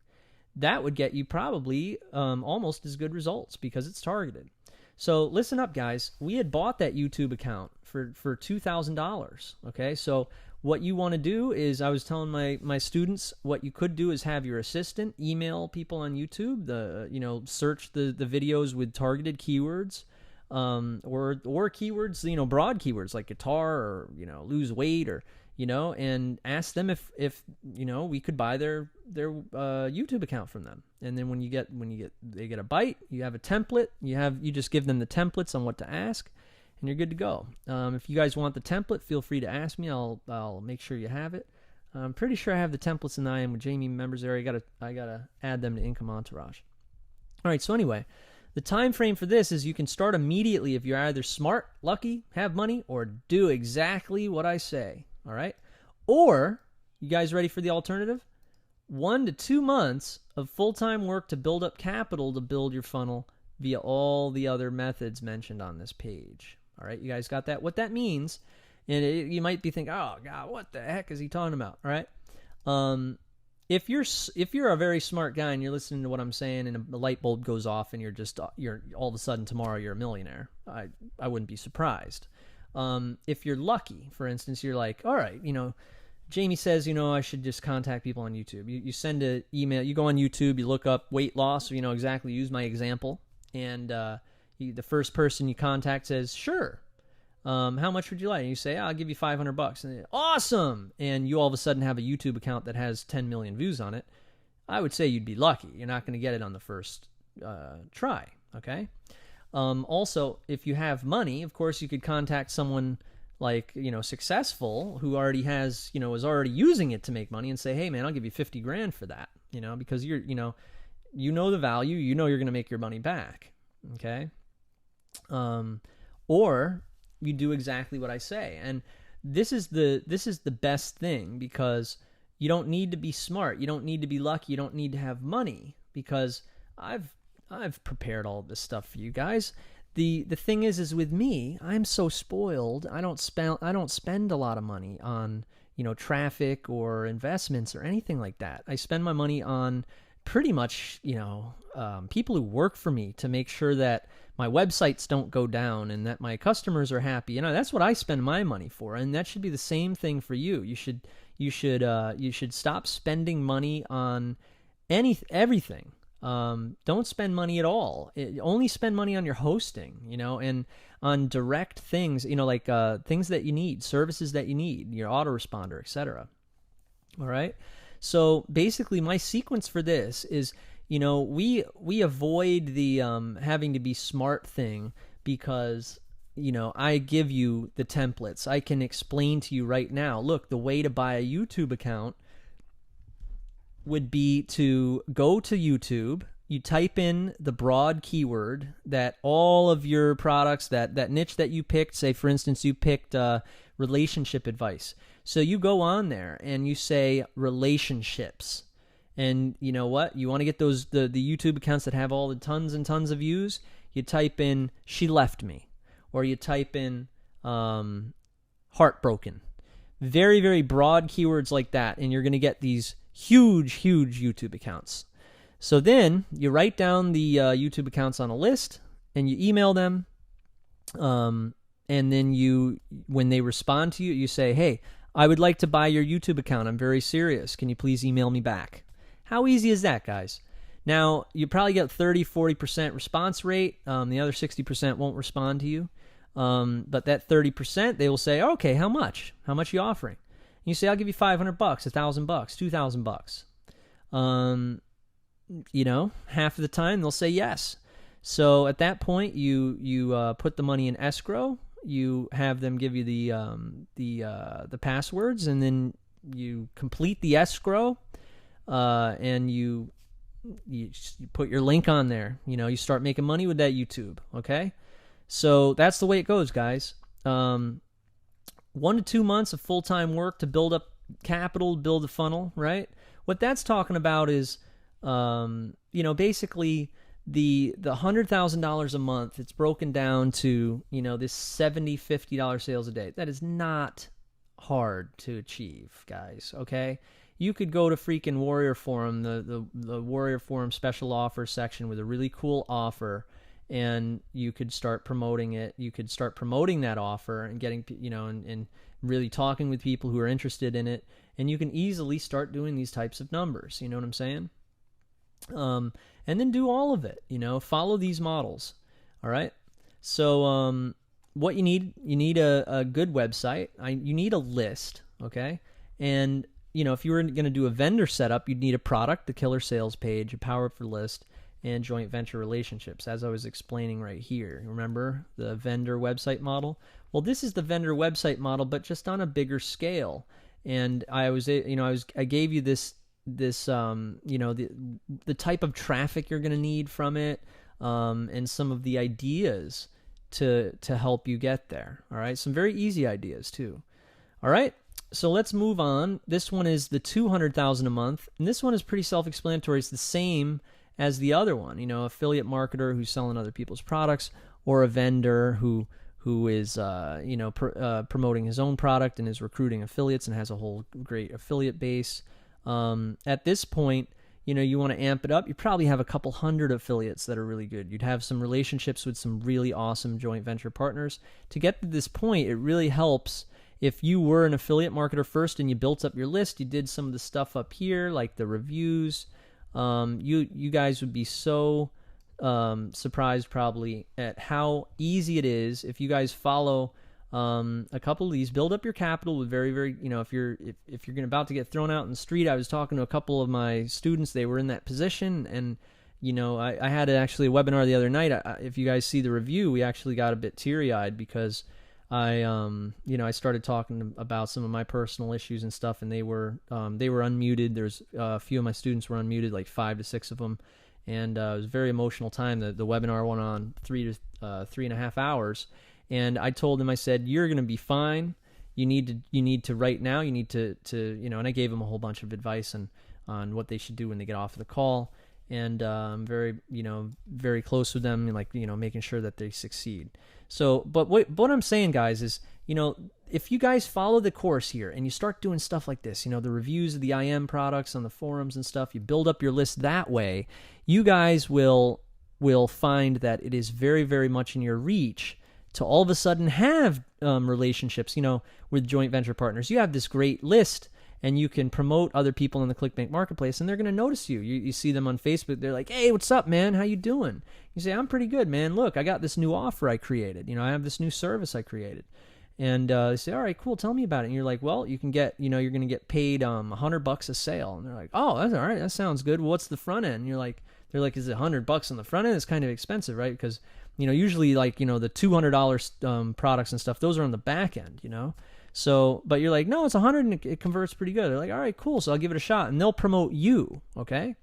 that would get you probably almost as good results because it's targeted. So listen up, guys. We had bought that YouTube account for $2,000. Okay, so what you want to do is, I was telling my students, what you could do is have your assistant email people on YouTube, search the videos with targeted keywords, or keywords, broad keywords like guitar or, lose weight or, and ask them if we could buy their YouTube account from them. And then when they get a bite, you have a template, you just give them the templates on what to ask, and you're good to go. If you guys want the template, feel free to ask me. I'll make sure you have it. I'm pretty sure I have the templates in the I Am with Jamie members area. I gotta add them to Income Entourage. All right. So anyway, the time frame for this is you can start immediately if you're either smart, lucky, have money, or do exactly what I say. All right. Or, you guys ready for the alternative? 1 to 2 months of full-time work to build up capital to build your funnel via all the other methods mentioned on this page. All right. You guys got that? What that means, and you might be thinking, oh God, what the heck is he talking about? All right. If you're a very smart guy and you're listening to what I'm saying and a light bulb goes off and you're all of a sudden tomorrow you're a millionaire, I wouldn't be surprised. If you're lucky, for instance, you're like, all right, Jamie says, I should just contact people on YouTube. You send an email, you go on YouTube, you look up weight loss, exactly, use my example, and the first person you contact says, sure. How much would you like? And you say, I'll give you $500. And awesome! And you all of a sudden have a YouTube account that has 10 million views on it. I would say you'd be lucky. You're not going to get it on the first try, okay? Also, if you have money, of course, you could contact someone like, successful who already has, is already using it to make money and say, hey man, I'll give you 50 grand for that, because you're, the value, you're going to make your money back. Okay. Or you do exactly what I say. And this is the best thing, because you don't need to be smart. You don't need to be lucky. You don't need to have money, because I've prepared all this stuff for you guys. The thing is with me, I'm so spoiled. I don't spend a lot of money on, traffic or investments or anything like that. I spend my money on pretty much, people who work for me to make sure that my websites don't go down and that my customers are happy. That's what I spend my money for, and that should be the same thing for you. You should stop spending money on everything. Don't spend money at all. Only spend money on your hosting, and on direct things, like things that you need, services that you need, your autoresponder, etc. All right. So basically, my sequence for this is, we avoid the having to be smart thing, because I give you the templates. I can explain to you right now. Look, the way to buy a YouTube account would be to go to YouTube, you type in the broad keyword that all of your products, that niche that you picked, say for instance you picked relationship advice. So you go on there and you say relationships. And you know what? You want to get those the YouTube accounts that have all the tons and tons of views, you type in she left me, or you type in heartbroken. Very, very broad keywords like that, and you're going to get these huge YouTube accounts. So then you write down the YouTube accounts on a list and you email them. And then when they respond to you, you say, hey, I would like to buy your YouTube account. I'm very serious. Can you please email me back? How easy is that, guys? Now, you probably get 30-40% response rate. The other 60% won't respond to you. But that 30%, they will say, okay, how much? How much are you offering? You say, I'll give you $500, $1,000, $2,000. Half of the time they'll say yes. So at that point, you put the money in escrow. You have them give you the passwords, and then you complete the escrow, and you put your link on there. You start making money with that YouTube. Okay. So that's the way it goes, guys. 1 to 2 months of full-time work to build up capital, build a funnel, right? What that's talking about is, basically the $100,000 a month. It's broken down to, this $70, $50 sales a day. That is not hard to achieve, guys. Okay, you could go to freaking Warrior Forum, the Warrior Forum special offer section with a really cool offer, and you could start promoting it. You could start promoting that offer and getting, and really talking with people who are interested in it. And you can easily start doing these types of numbers. You know what I'm saying? And then do all of it. Follow these models. All right. So what you need a good website. You need a list. Okay. And if you were going to do a vendor setup, you'd need a product, the killer sales page, a powerful list, and joint venture relationships, as I was explaining right here. Remember the vendor website model? Well, this is the vendor website model, but just on a bigger scale. And I gave you this the type of traffic you're going to need from it, and some of the ideas to help you get there. All right, some very easy ideas too. All right. So let's move on. This one is the $200,000 a month, and this one is pretty self-explanatory. It's the same as the other one. Affiliate marketer who's selling other people's products, or a vendor who is promoting his own product and is recruiting affiliates and has a whole great affiliate base. At this point, you want to amp it up. You probably have a couple hundred affiliates that are really good. You'd have some relationships with some really awesome joint venture partners. To get to this point, it really helps if you were an affiliate marketer first and you built up your list. You did some of the stuff up here, like the reviews. You guys would be so surprised probably at how easy it is if you guys follow a couple of these. Build up your capital with very, very, if you're about to get thrown out in the street. I was talking to a couple of my students. They were in that position, and I had actually a webinar the other night. If you guys see the review, we actually got a bit teary-eyed because I started talking about some of my personal issues and stuff, and they were unmuted. There's a few of my students were unmuted, like 5 to 6 of them. And it was a very emotional time. The webinar went on 3 to 3.5 hours. And I told him, I said, you're going to be fine. You need to right now. You need to and I gave him a whole bunch of advice on what they should do when they get off of the call. And I'm very close with them, and making sure that they succeed. So, but what I'm saying, guys, is, if you guys follow the course here and you start doing stuff like this, the reviews of the IM products on the forums and stuff, you build up your list that way, you guys will find that it is very, very much in your reach to all of a sudden have relationships, with joint venture partners. You have this great list, and you can promote other people in the ClickBank marketplace, and they're going to notice you. You see them on Facebook. They're like, hey, what's up, man? How you doing? You say, I'm pretty good, man. Look, I got this new offer I created. I have this new service I created. And they say, all right, cool, tell me about it. And you're like, well, you can get, you're going to get paid $100 a sale. And they're like, oh, that's all right. That sounds good. Well, what's the front end? And they're like, is it $100 on the front end? It's kind of expensive, right? Because, usually the $200 products and stuff, those are on the back end, So, but you're like, no, it's 100 and it converts pretty good. They're like, all right, cool. So I'll give it a shot, and they'll promote you. Okay.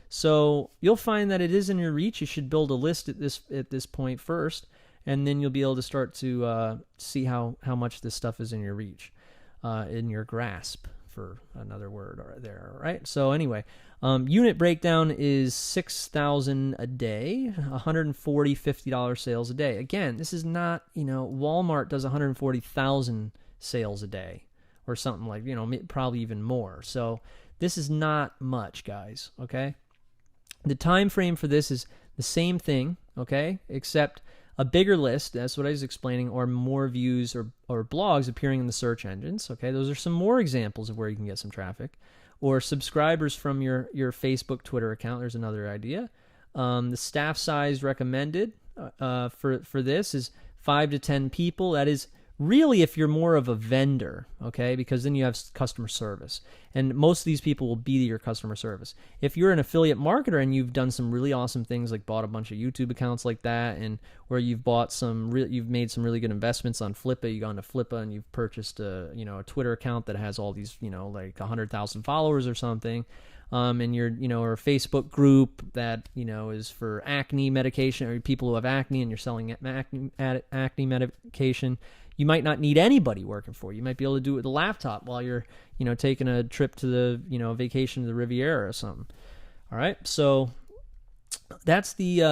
So you'll find that it is in your reach. You should build a list at this point first, and then you'll be able to start to see how much this stuff is in your reach, in your grasp, for another word there. All right. So anyway, unit breakdown is 6,000 a day, 140 $50 sales a day. Again, this is not, Walmart does 140,000 sales a day or something like, probably even more. So this is not much, guys. Okay. The time frame for this is the same thing. Okay. Except a bigger list. That's what I was explaining, or more views or blogs appearing in the search engines. Okay. Those are some more examples of where you can get some traffic, or subscribers from your Facebook, Twitter account. There's another idea. The staff size recommended for this is 5 to 10 people. That is really if you're more of a vendor, okay, because then you have customer service, and most of these people will be your customer service. If you're an affiliate marketer and you've done some really awesome things, like bought a bunch of YouTube accounts like that, and where you've bought you've made some really good investments on Flippa, you go into Flippa and you've purchased a Twitter account that has all these like 100,000 followers or something. And you're, or a Facebook group that, is for acne medication, or people who have acne and you're selling acne medication, you might not need anybody working for you. You might be able to do it with a laptop while you're, taking a trip to the, vacation to the Riviera or something. All right. So that's the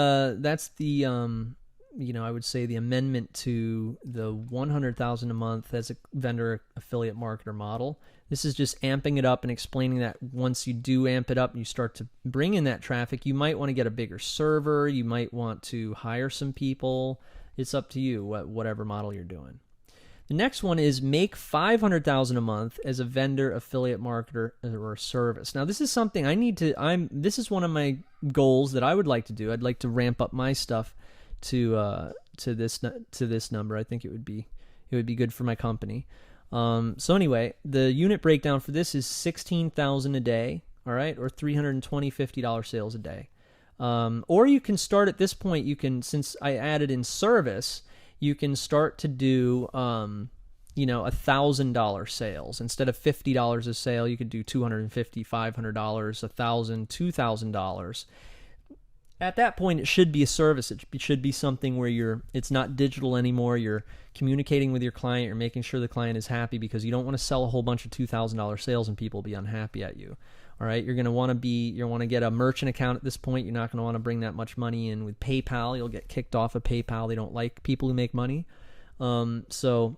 I would say the amendment to the 100,000 a month as a vendor affiliate marketer model. This is just amping it up and explaining that once you do amp it up and you start to bring in that traffic, you might want to get a bigger server. You might want to hire some people. It's up to you, whatever model you're doing. The next one is make 500,000 a month as a vendor affiliate marketer or service. Now, this is something this is one of my goals that I would like to do. I'd like to ramp up my stuff to this number. I think it would be good for my company. So anyway, the unit breakdown for this is $16,000 a day, all right, or $350 sales a day. Or you can start at this point. Since I added in service, you can start to do $1,000 sales instead of $50 a sale. You could do $250, $500, $1,000, $2,000. At that point, it should be a service. It should be something where it's not digital anymore. You're communicating with your client. You're making sure the client is happy, because you don't want to sell a whole bunch of $2,000 sales and people be unhappy at you. All right. You're going to want to get a merchant account at this point. You're not going to want to bring that much money in with PayPal. You'll get kicked off of PayPal. They don't like people who make money. So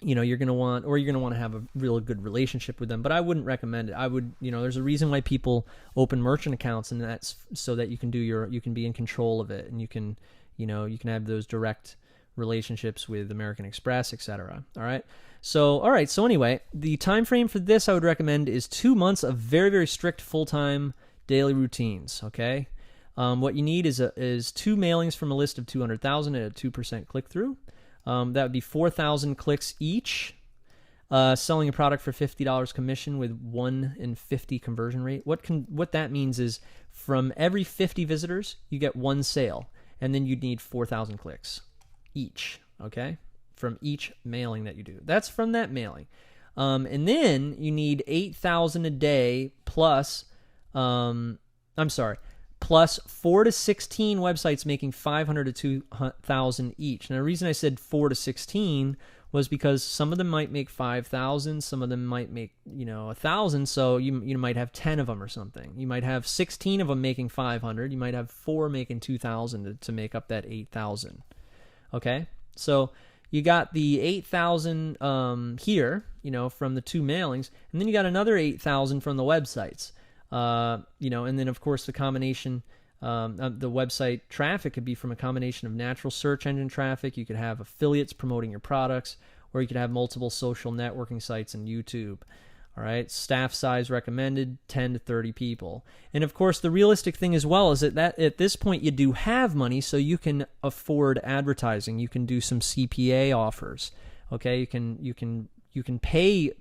you're going to want to have a real good relationship with them, but I wouldn't recommend it. I would, there's a reason why people open merchant accounts, and that's so that you can be in control of it, and you can have those direct relationships with American Express, etc. All right. So anyway, the time frame for this I would recommend is 2 months of very, very strict full-time daily routines. Okay. What you need is 2 mailings from a list of 200,000 at a 2% click-through. That would be 4,000 clicks each. Selling a product for $50 commission with 1 in 50 conversion rate. What that means is from every 50 visitors, you get 1 sale, and then you'd need 4,000 clicks each. Okay, from each mailing that you do. That's from that mailing, and then you need 8,000 a day plus. Plus 4 to 16 websites making 500 to 2,000 each. Now, the reason I said 4 to 16 was because some of them might make 5,000, some of them might make 1,000. So you might have 10 of them or something. You might have 16 of them making 500. You might have 4 making 2,000 to make up that 8,000. Okay, so you got the 8,000 here, from the 2 mailings, and then you got another 8,000 from the websites. And then of course the combination, the website traffic could be from a combination of natural search engine traffic. You could have affiliates promoting your products, or you could have multiple social networking sites and YouTube. All right. Staff size recommended 10 to 30 people. And of course, the realistic thing as well is that at this point you do have money, so you can afford advertising. You can do some CPA offers. Okay. You can pay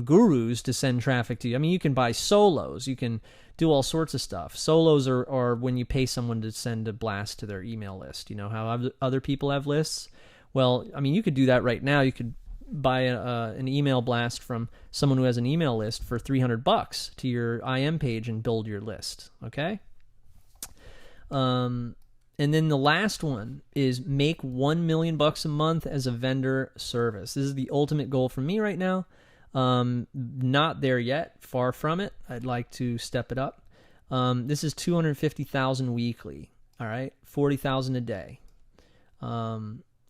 gurus to send traffic to you. I mean, you can buy solos. You can do all sorts of stuff. Solos are when you pay someone to send a blast to their email list. You know how other people have lists? Well, I mean, you could do that right now. You could buy an email blast from someone who has an email list for $300 to your IM page and build your list. Okay? And then the last one is make $1 million a month as a vendor service. This is the ultimate goal for me right now. Not there yet, far from it. I'd like to step it up. This is $250,000 weekly. All right, $40,000 a day.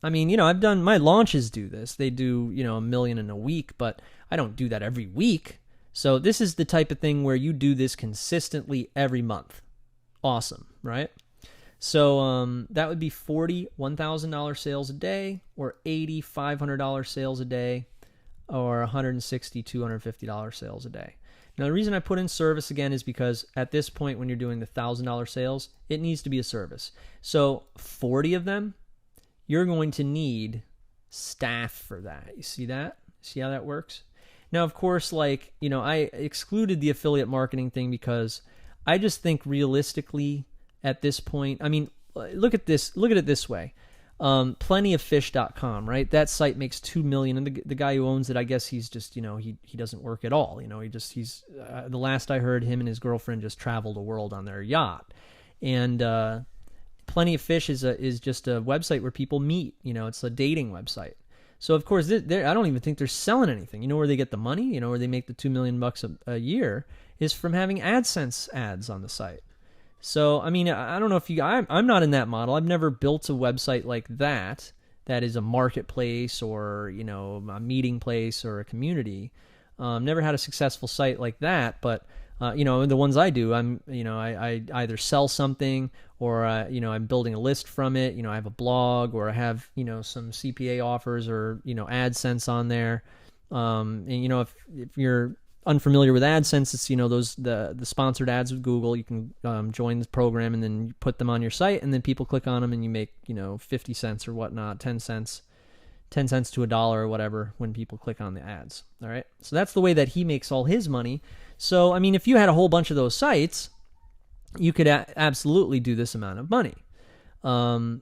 I mean, I've done my launches do this. They do, $1 million in a week, but I don't do that every week. So this is the type of thing where you do this consistently every month. Awesome, right? So that would be $40 $1,000 sales a day, or $80 $500 sales a day, or $160 $250 sales a day. Now, the reason I put in service again is because at this point when you're doing the $1,000 sales, it needs to be a service. So 40 of them, you're going to need staff for that. You see that? See how that works? Now, of course, like, I excluded the affiliate marketing thing because I just think realistically at this point, I mean, look at it this way. Plentyoffish.com, right? That site makes $2 million, and the guy who owns it, I guess he's just, he doesn't work at all. He's the last I heard, him and his girlfriend just traveled the world on their yacht. And Plenty of Fish is just a website where people meet. It's a dating website. So of course, I don't even think they're selling anything. You know where they get the money? Where they make the $2 million a year is from having AdSense ads on the site. So, I mean, I don't know if I'm not in that model. I've never built a website like that is a marketplace or, a meeting place or a community. Never had a successful site like that, but, the ones I do, I either sell something or, I'm building a list from it. I have a blog or I have, some CPA offers or, AdSense on there. And, if you're unfamiliar with AdSense, it's those the sponsored ads with Google. You can join the program and then you put them on your site, and then people click on them and you make 50 cents or whatnot, 10 cents to $1 or whatever when people click on the ads. All right, so that's the way that he makes all his money. So I mean, if you had a whole bunch of those sites, you could absolutely do this amount of money.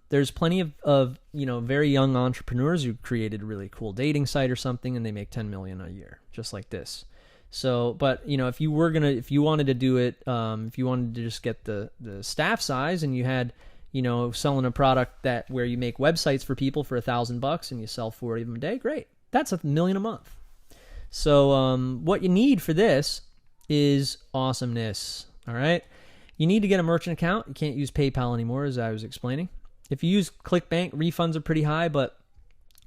There's plenty of very young entrepreneurs who created a really cool dating site or something, and they make 10 million a year, just like this. So, but if you wanted to do it, if you wanted to just get the staff size and you had, selling a product where you make websites for people for $1,000 and you sell 40 of them a day, great. That's $1 million a month. So, what you need for this is awesomeness. All right. You need to get a merchant account. You can't use PayPal anymore, as I was explaining. If you use ClickBank, refunds are pretty high, but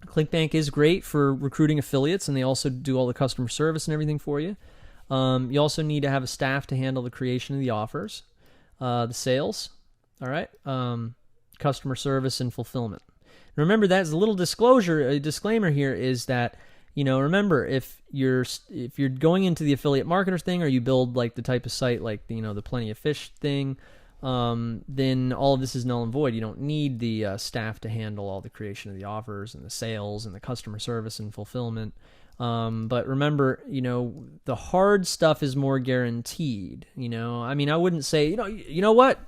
ClickBank is great for recruiting affiliates, and they also do all the customer service and everything for you. You also need to have a staff to handle the creation of the offers, the sales, all right, customer service and fulfillment. Remember, that's a little disclaimer here is that, remember, if you're going into the affiliate marketer thing, or you build like the type of site like the Plenty of Fish thing, then all of this is null and void. You don't need the staff to handle all the creation of the offers and the sales and the customer service and fulfillment. But remember, the hard stuff is more guaranteed. I mean, I wouldn't say, you know what?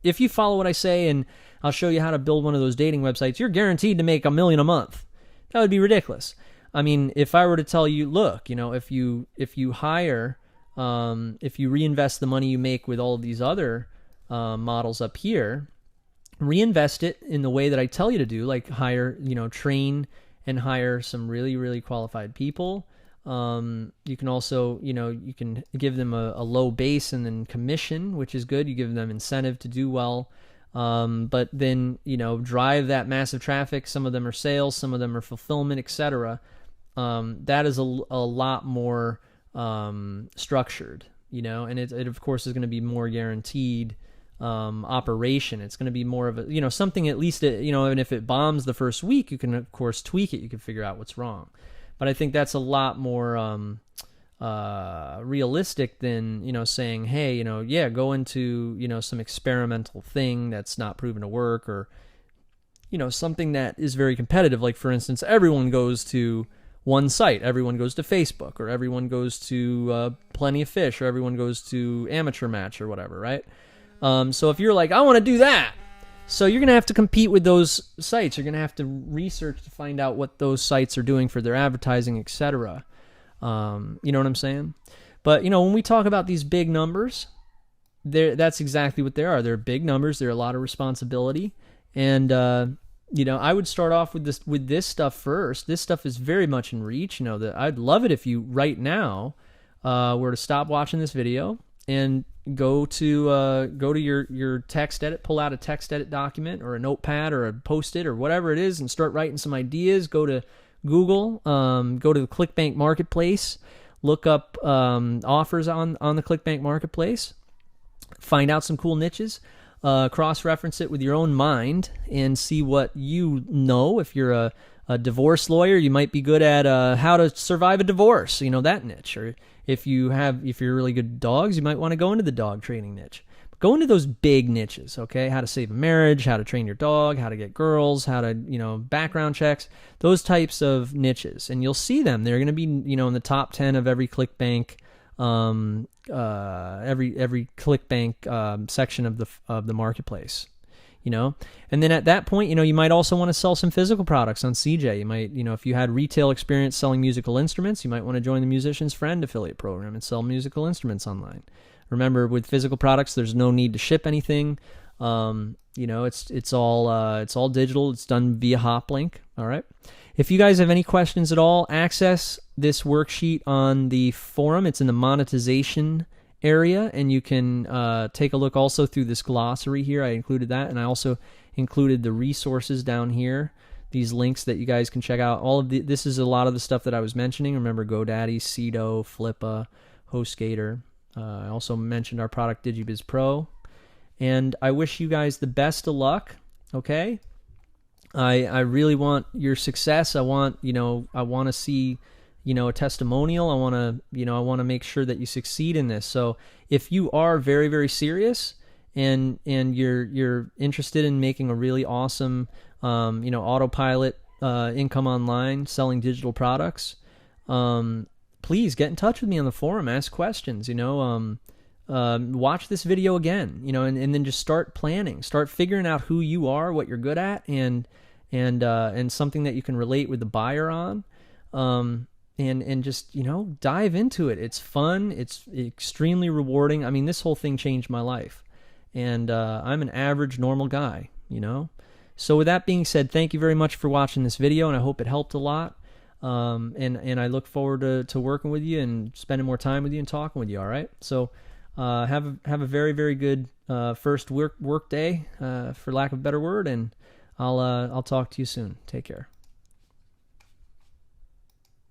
If you follow what I say and I'll show you how to build one of those dating websites, you're guaranteed to make $1 million a month. That would be ridiculous. I mean, if I were to tell you, look, if you hire, if you reinvest the money you make with all of these other models up here, reinvest it in the way that I tell you to do, like train and hire some really, really qualified people. You can also, you can give them a low base and then commission, which is good. You give them incentive to do well. But then, drive that massive traffic. Some of them are sales, some of them are fulfillment, etc. That is a lot more structured, and it of course is going to be more guaranteed operation. It's going to be more of a, something at least, and if it bombs the first week, you can of course tweak it. You can figure out what's wrong. But I think that's a lot more realistic than, saying, hey, go into, some experimental thing that's not proven to work, or, something that is very competitive. Like, for instance, everyone goes to one site. Everyone goes to Facebook, or everyone goes to Plenty of Fish, or everyone goes to Amateur Match or whatever, right? So if you're like, I want to do that, so you're going to have to compete with those sites. You're going to have to research to find out what those sites are doing for their advertising, etc. You know what I'm saying? But, when we talk about these big numbers, that's exactly what they are. They're big numbers. They're a lot of responsibility. And, I would start off with this stuff first. This stuff is very much in reach. I'd love it if you right now were to stop watching this video and go to your text edit, pull out a text edit document or a notepad or a Post-it or whatever it is, and start writing some ideas. Go to Google, go to the ClickBank Marketplace, look up offers on the ClickBank Marketplace, find out some cool niches, cross-reference it with your own mind, and see what you know. If you're a divorce lawyer, you might be good at how to survive a divorce, that niche. Or if you're really good at dogs, you might want to go into the dog training niche. go into those big niches, okay? How to save a marriage, how to train your dog, how to get girls, how to, background checks, those types of niches. And you'll see them. They're going to be, in the top 10 of every ClickBank, every ClickBank section of the marketplace, And then at that point, you might also want to sell some physical products on CJ. You might, if you had retail experience selling musical instruments, you might want to join the Musician's Friend affiliate program and sell musical instruments online. Remember, with physical products, there's no need to ship anything. It's all digital. It's done via Hoplink. All right. If you guys have any questions at all, access this worksheet on the forum. It's in the monetization area, and you can take a look also through this glossary here. I included that, and I also included the resources down here, these links that you guys can check out. This is a lot of the stuff that I was mentioning. Remember, GoDaddy, Cedo, Flippa, HostGator. I also mentioned our product DigiBiz Pro, and I wish you guys the best of luck. Okay, I really want your success. I want to see a testimonial. I want to make sure that you succeed in this. So if you are very, very serious and you're interested in making a really awesome autopilot income online selling digital products, please get in touch with me on the forum. Ask questions. Watch this video again. And then just start planning. Start figuring out who you are, what you're good at, and something that you can relate with the buyer on. And just, dive into it. It's fun. It's extremely rewarding. I mean, this whole thing changed my life. And I'm an average, normal guy, So with that being said, thank you very much for watching this video, and I hope it helped a lot. And I look forward to working with you and spending more time with you and talking with you, all right? So have a very, very good first work day, for lack of a better word, and I'll talk to you soon. Take care.